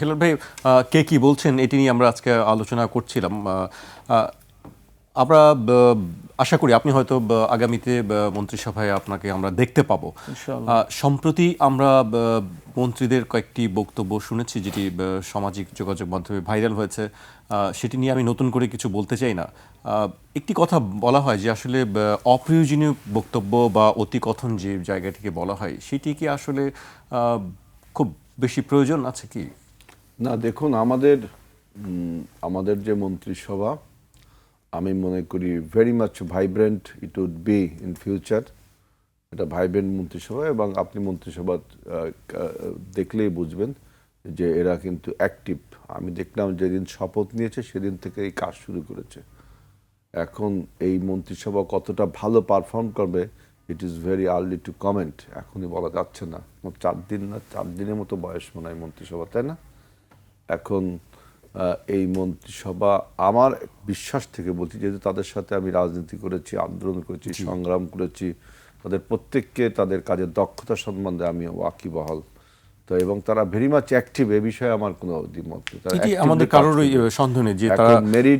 খেলার ভাই, কে কি বলছেন এটি নিয়ে আমরা আজকে আলোচনা করছিলাম। আমরা আশা করি আপনি হয়তো আগামীতে মন্ত্রিসভায় আপনাকে আমরা দেখতে পাবো। সম্প্রতি আমরা মন্ত্রীদের কয়েকটি বক্তব্য শুনেছি যেটি সামাজিক যোগাযোগ মাধ্যমে ভাইরাল হয়েছে। সেটি নিয়ে আমি নতুন করে কিছু বলতে চাই না। একটি কথা বলা হয় যে আসলে অপ্রয়োজনীয় বক্তব্য বা অতিকথন যে জায়গাটিকে বলা হয় সেটি কি আসলে খুব বেশি প্রয়োজন আছে কি? না, দেখুন, আমাদের যে মন্ত্রিসভা, আমি মনে করি very much vibrant it would be in future. এটা ভাইব্রেন্ট মন্ত্রিসভা, এবং আপনি মন্ত্রিসভা দেখলেই বুঝবেন যে এরা কিন্তু অ্যাক্টিভ। আমি দেখলাম যেদিন শপথ নিয়েছে সেদিন থেকে এই কাজ শুরু করেছে। এখন এই মন্ত্রিসভা কতটা ভালো পারফর্ম করবে, it is very early two comment. এখনই বলা যাচ্ছে না। 4 দিনের মতো বয়স মনে হয় মন্ত্রিসভা, তাই না? এখন এই মন্ত্রিসভা, আমার বিশ্বাস থেকে বলছি, যেহেতু তাদের সাথে আমি রাজনীতি করেছি, আন্দোলন করেছি, সংগ্রাম করেছি, তাদের প্রত্যেককে তাদের কাজের দক্ষতা সম্বন্ধে আমি ওয়াকিবহাল। তো এবং তারা ভেরি মাচ অ্যাক্টিভ, এ বিষয়ে আমার কোনো দ্বিমত নেই। আমাদের কারোরই সন্দেহ নেই যে তারা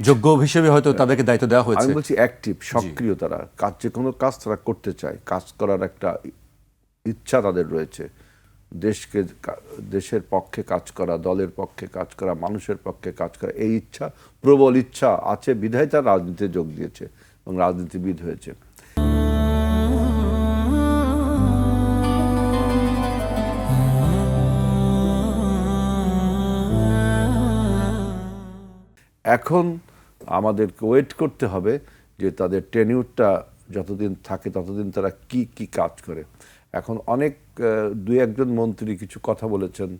যোগ্য হিসেবে হয়তো তাদেরকে দায়িত্ব দেওয়া হয়েছে। আমি বলছি অ্যাক্টিভ, সক্রিয়। তারা কাজ, যে কোনো কাজ তারা করতে চায়, কাজ করার একটা ইচ্ছা তাদের রয়েছে। দেশের পক্ষে কাজ করা, দলের পক্ষে কাজ করা, মানুষের পক্ষে কাজ করা, এই ইচ্ছা, প্রবল ইচ্ছা আছে বিধায় তারা রাজনীতিতে যোগ দিয়েছে এবং রাজনীতিবিদ হয়েছে। এখন আমাদেরকে ওয়েট করতে হবে যে তাদের টেনিউরটা যতদিন থাকে ততদিন তারা কি কি কাজ করে। এখন অনেক 2-1জন মন্ত্রী কিছু কথা বলেছেন,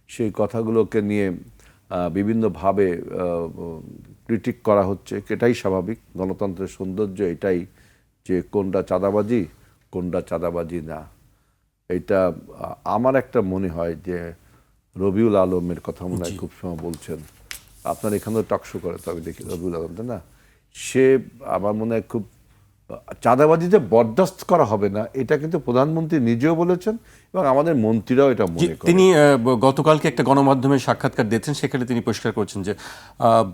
সেই কথাগুলোকে নিয়ে বিভিন্নভাবে ক্রিটিক করা হচ্ছে। এটাই স্বাভাবিক, গণতন্ত্রের সৌন্দর্য এটাই, যে কোনটা চাঁদাবাজি কোনটা চাঁদাবাজি না। এটা আমার একটা মনে হয় যে রবিউল আলমের কথা মনে হয় খুব সময় বলছেন, আপনার এখানেও টকশো করে, তো আমি দেখি রবিউল আলম, তাই না? সে আমার মনে হয় খুব চাঁদাবাজি যে বরদাস্ত করা হবে না, এটা কিন্তু প্রধানমন্ত্রী নিজেও বলেছেন এবং আমাদের মন্ত্রীরাও এটা মনে করেন। তিনি গতকালকে একটা গণমাধ্যমে সাক্ষাৎকার দিয়েছেন, সেখানে তিনি পরিষ্কার করেছেন যে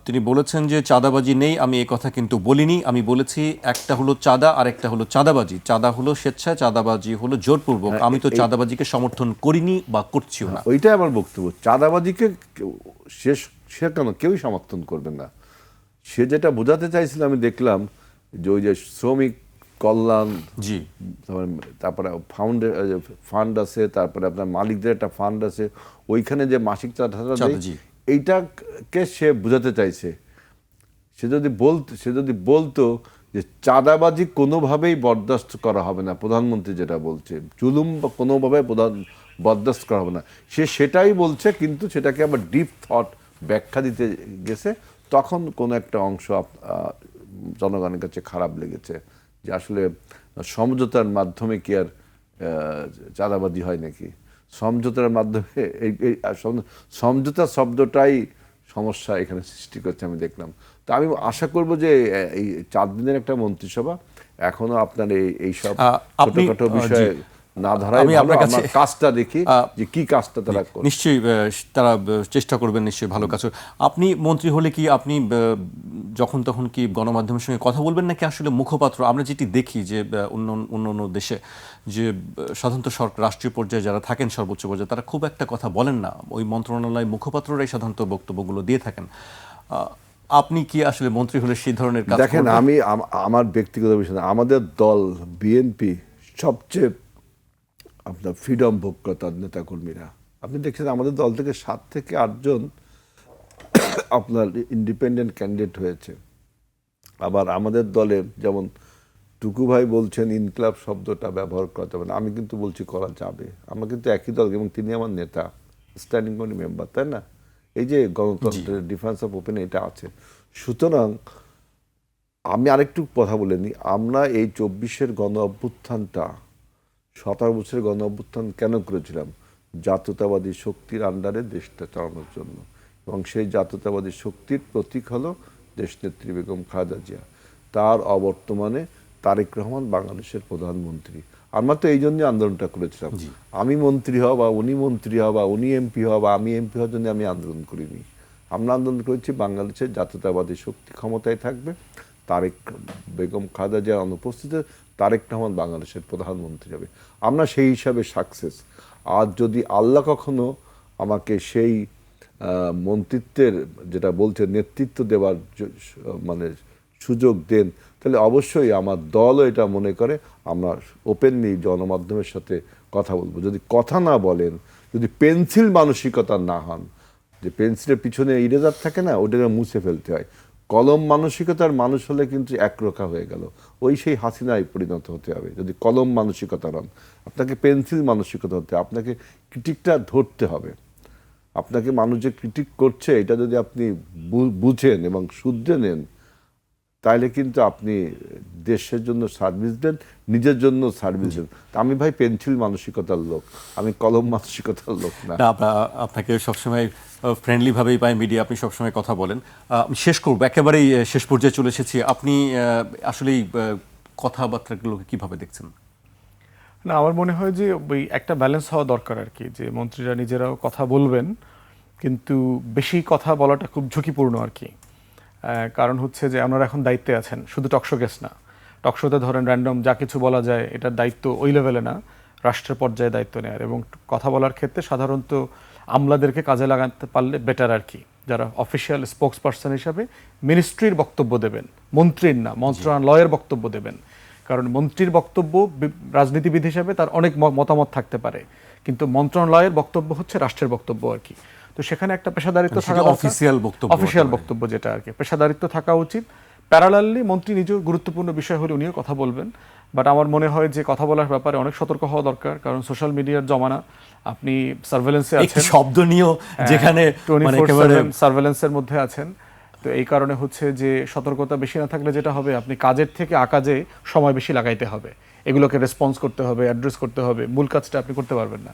তিনি বলেছেন যে চাঁদাবাজি নেই, আমি এই কথা কিন্তু বলিনি। আমি বলেছি একটা হলো চাঁদা আর একটা হলো চাঁদাবাজি। চাঁদা হলো স্বেচ্ছা, চাঁদাবাজি হলো জোরপূর্বক। আমি তো চাঁদাবাজিকে সমর্থন করিনি বা করছিও না। ওইটাই আমার বক্তব্য। চাঁদাবাজিকে সে কেন কেউই সমর্থন করবে না। সে যেটা বোঝাতে চাইছিল, আমি দেখলাম যে ওই যে শ্রমিক কল্যাণ, তারপরে ফান্ড আছে, তারপরে আপনার মালিকদের একটা ফান্ড আছে, ওইখানে যে মাসিক চাঁদাটা দেয়, এইটাকে সে বোঝাতে চাইছে। সে যদি বলতো যে চাঁদাবাজি কোনোভাবেই বরদাস্ত করা হবে না, প্রধানমন্ত্রী যেটা বলছে, জুলুম বা কোনোভাবে বরদাস্ত করা হবে না, সে সেটাই বলছে, কিন্তু সেটাকে আবার ডিপ থট ব্যাখ্যা দিতে গেছে। তখন কোনো একটা অংশ জনগণের কাছে খারাপ লেগেছে যে আসলে সমঝোতার মাধ্যমে কি আর চাঁদাবাজি হয় নাকি? সমঝোতার মাধ্যমে এই সমঝোতা শব্দটাই সমস্যা এখানে সৃষ্টি করছে, আমি দেখলাম। তো আমি আশা করব যে এই 4 দিনের একটা মন্ত্রিসভা এখনো আপনার এইসব ছোটখাটো বিষয়ে না ধরাই ভালো। আমরা কাজটা দেখি যে কি কাজটা তারা করে। নিশ্চয়ই তারা চেষ্টা করবেন, নিশ্চয়ই ভালো কাজ। আপনি মন্ত্রী হলে কি আপনি যখন তখন কি গণমাধ্যমের সঙ্গে কথা বলবেন নাকি আসলে মুখপাত্র? আমরা যেটি দেখি যে অন্য দেশে যে সাধারণত রাষ্ট্রীয় পর্যায়ে যারা থাকেন, সর্বোচ্চ পর্যায়ে, তারা খুব একটা কথা বলেন না। ওই মন্ত্রণালয় মুখপাত্ররাই সাধারণত বক্তব্যগুলো দিয়ে থাকেন। আপনি কি আসলে মন্ত্রী হলে সেই ধরনের কাজ? দেখেন, আমি আমার ব্যক্তিগত বিষয় না, আমাদের দল বিএনপি সবচেয়ে আপনার ফ্রিডম ভোগ করে তার নেতাকর্মীরা। আপনি দেখছেন আমাদের দল থেকে 7 থেকে 8 জন আপনার ইন্ডিপেন্ডেন্ট ক্যান্ডিডেট হয়েছে। আবার আমাদের দলে যেমন টুকু ভাই বলছেন ইনকলাব শব্দটা ব্যবহার করা যাবে না, আমি কিন্তু বলছি করা যাবে। আমরা কিন্তু একই দল এবং তিনি আমার নেতা, স্ট্যান্ডিং কমিটি মেম্বার, তাই না? এই যে গণতন্ত্রের ডিফেন্স অফ ওপেন, এটা আছে। সুতরাং আমি আরেকটু কথা বলে নিই, আমরা এই 24-এর গণ অভ্যুত্থানটা, 17 বছরের গণ অভ্যুত্থান কেন করেছিলাম? জাতীয়তাবাদী শক্তির আন্ডারে দেশটা চালানোর জন্য। এবং সেই জাতীয়তাবাদী শক্তির প্রতীক হলো দেশনেত্রী বেগম খালেদা জিয়া। তার অবর্তমানে তারেক রহমান বাংলাদেশের প্রধানমন্ত্রী। আমরা তো এই জন্যই আন্দোলনটা করেছিলাম। আমি মন্ত্রী হওয়া বা উনি মন্ত্রী হওয়া বা উনি এমপি হওয়া বা আমি এমপি হওয়ার জন্য আমি আন্দোলন করিনি। আমরা আন্দোলন করেছি বাংলাদেশের জাতীয়তাবাদী শক্তি ক্ষমতায় থাকবে, তারেক বেগম খালেদা জিয়ার অনুপস্থিতিতে তারেক রহমান বাংলাদেশের প্রধানমন্ত্রী হবে। আমরা সেই হিসাবে সাকসেস। আর যদি আল্লাহ কখনো আমাকে সেই মন্ত্রিত্বের যেটা বলছে নেতৃত্ব দেওয়ার মানে সুযোগ দেন, তাহলে অবশ্যই আমার দলও এটা মনে করে আমরা ওপেনলি গণমাধ্যমের সাথে কথা বলবো। যদি কথা না বলেন, যদি পেন্সিল মানসিকতা না হন, যে পেন্সিলের পিছনে ইরেজার থাকে না, ওটাকে মুছে ফেলতে হয়, কলম মানসিকতার মানুষ হলে কিন্তু একরোখা হয়ে গেল, ওই সেই হাসিনায় পরিণত হতে হবে। যদি কলম মানসিকতা হন, আপনাকে পেন্সিল মানসিকতা হতে, আপনাকে ক্রিটিকটা ধরতে হবে। আপনাকে মানুষ যে ক্রিটিক করছে এটা যদি আপনি বুঝেন এবং শুদ্ধে নেন, তাহলে কিন্তু আপনি দেশের জন্য সার্ভিস দেন, নিজের জন্য সার্ভিস দেন। আমি ভাই পেন্সিল মানসিকতার লোক, আমি কলম মানসিকতার লোক না। আপনাকে সবসময় ফ্রেন্ডলি ভাবেই পাই মিডিয়া, আপনি সবসময় কথা বলেন। আমি শেষ করবো, একেবারেই শেষ পর্যায়ে চলে এসেছি। আপনি আসলে কথাবার্তাগুলোকে কিভাবে দেখছেন? না, আমার মনে হয় যে ওই একটা ব্যালেন্স হওয়া দরকার আর কি, যে মন্ত্রীরা নিজেরাও কথা বলবেন, কিন্তু বেশি কথা বলাটা খুব ঝুঁকিপূর্ণ আর কি। কারণ হচ্ছে যে আপনারা এখন দায়িত্বে আছেন, শুধু টকশো গেস না। টকশোতে ধরেন র্যান্ডম যা কিছু বলা যায়, এটার দায়িত্ব ওই লেভেলে না, রাষ্ট্রের পর্যায়ে দায়িত্ব নেয়ার। এবং কথা বলার ক্ষেত্রে সাধারণত আমলাদেরকে কাজে লাগাতে পারলে বেটার আর কি, যারা অফিসিয়াল স্পোক্স পার্সন হিসাবে মিনিস্ট্রির বক্তব্য দেবেন, মন্ত্রীর না, মন্ত্রণালয়ের বক্তব্য দেবেন। কারণ মন্ত্রীর বক্তব্য রাজনীতিবিদ হিসেবে তার অনেক মতামত থাকতে পারে, কিন্তু মন্ত্রণালয়ের বক্তব্য হচ্ছে রাষ্ট্রের বক্তব্য আর কি। তো সেখানে একটা পেশাদারিত্ব থাকা, অফিসিয়াল বক্তব্য যেটা আর কি, পেশাদারিত্ব থাকা উচিত। প্যারালালি মন্ত্রী নিজেও গুরুত্বপূর্ণ বিষয় হলে উনিও কথা বলবেন। বাট আমার মনে হয় যে কথা বলার ব্যাপারে অনেক সতর্ক হওয়া দরকার, কারণ সোশ্যাল মিডিয়ার জমানা, আপনি সার্ভেলেন্সে আছেন, শব্দ নিয়েও যেখানে 24/7 সার্ভেলেন্সের মধ্যে আছেন। তো এই কারণে হচ্ছে যে সতর্কতা বেশি না থাকলে যেটা হবে, আপনি কাজের থেকে আকাজে সময় বেশি লাগাইতে হবে, এগুলোকে রেসপন্স করতে হবে, অ্যাড্রেস করতে হবে, মূল কাজটা আপনি করতে পারবেন না।